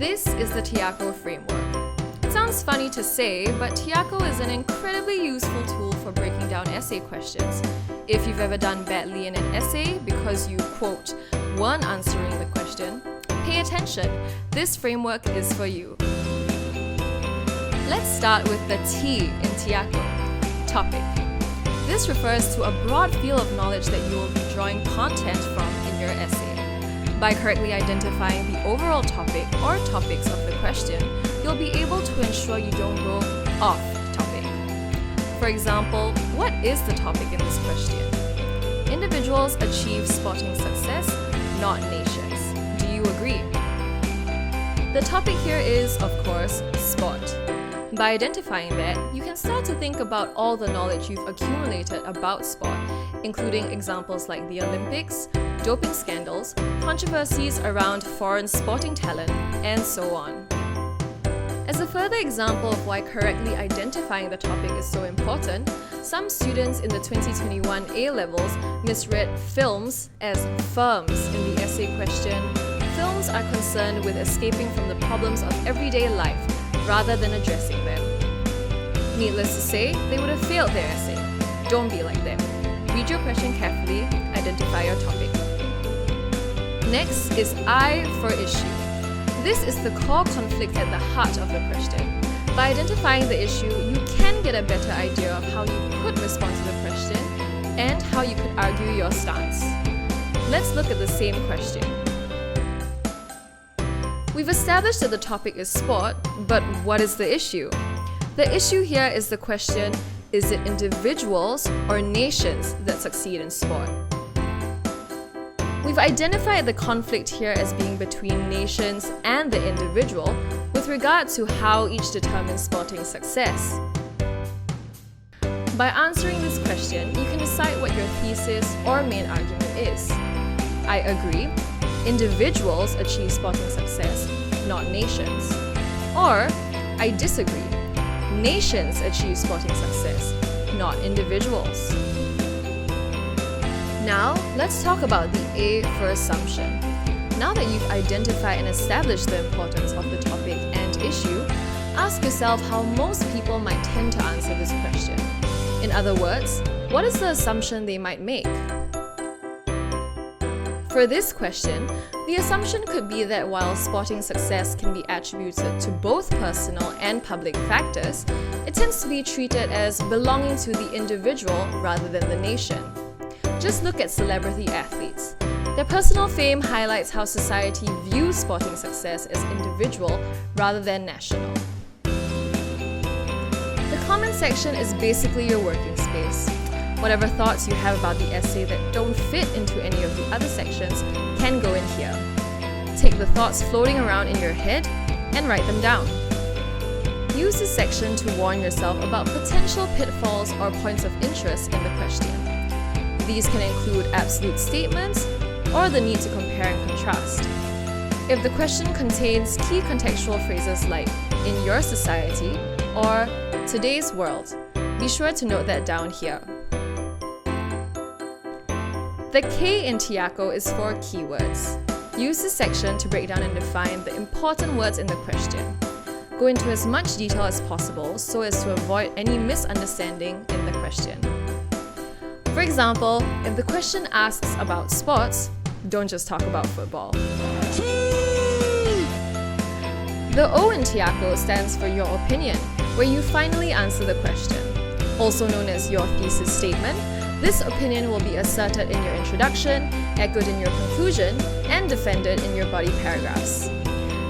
This is the TIACKO framework. It sounds funny to say, but TIACKO is an incredibly useful tool for breaking down essay questions. If you've ever done badly in an essay because you, quote, weren't answering the question, pay attention. This framework is for you. Let's start with the T in TIACKO, topic. This refers to a broad field of knowledge that you will be drawing content from in your essay. By correctly identifying the overall topic or topics of the question, you'll be able to ensure you don't go off topic. For example, what is the topic in this question? Individuals achieve sporting success, not nations. Do you agree? The topic here is, of course, sport. By identifying that, you can start to think about all the knowledge you've accumulated about sport, including examples like the Olympics, doping scandals, controversies around foreign sporting talent, and so on. As a further example of why correctly identifying the topic is so important, some students in the 2021 A-levels misread films as firms in the essay question. Films are concerned with escaping from the problems of everyday life rather than addressing them. Needless to say, they would have failed their essay. Don't be like them. Read your question carefully, identify your topic. Next is I for issue. This is the core conflict at the heart of the question. By identifying the issue, you can get a better idea of how you could respond to the question and how you could argue your stance. Let's look at the same question. We've established that the topic is sport, but what is the issue? The issue here is the question, is it individuals or nations that succeed in sport? We've identified the conflict here as being between nations and the individual with regard to how each determines sporting success. By answering this question, you can decide what your thesis or main argument is. I agree, individuals achieve sporting success, not nations. Or, I disagree, nations achieve sporting success, not individuals. Now, let's talk about the A for assumption. Now that you've identified and established the importance of the topic and issue, ask yourself how most people might tend to answer this question. In other words, what is the assumption they might make? For this question, the assumption could be that while sporting success can be attributed to both personal and public factors, it tends to be treated as belonging to the individual rather than the nation. Just look at celebrity athletes. Their personal fame highlights how society views sporting success as individual rather than national. The comment section is basically your working space. Whatever thoughts you have about the essay that don't fit into any of the other sections can go in here. Take the thoughts floating around in your head and write them down. Use this section to warn yourself about potential pitfalls or points of interest in the question. These can include absolute statements or the need to compare and contrast. If the question contains key contextual phrases like in your society or today's world, be sure to note that down here. The K in TIACKO is for keywords. Use this section to break down and define the important words in the question. Go into as much detail as possible so as to avoid any misunderstanding in the question. For example, if the question asks about sports, don't just talk about football. The O in TIACKO stands for your opinion, where you finally answer the question. Also known as your thesis statement, this opinion will be asserted in your introduction, echoed in your conclusion, and defended in your body paragraphs.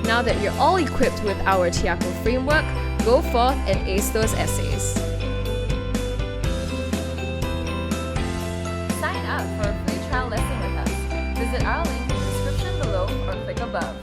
Now that you're all equipped with our TIACKO framework, go forth and ace those essays. Sign up for a free trial lesson with us. Visit our link in the description below or click above.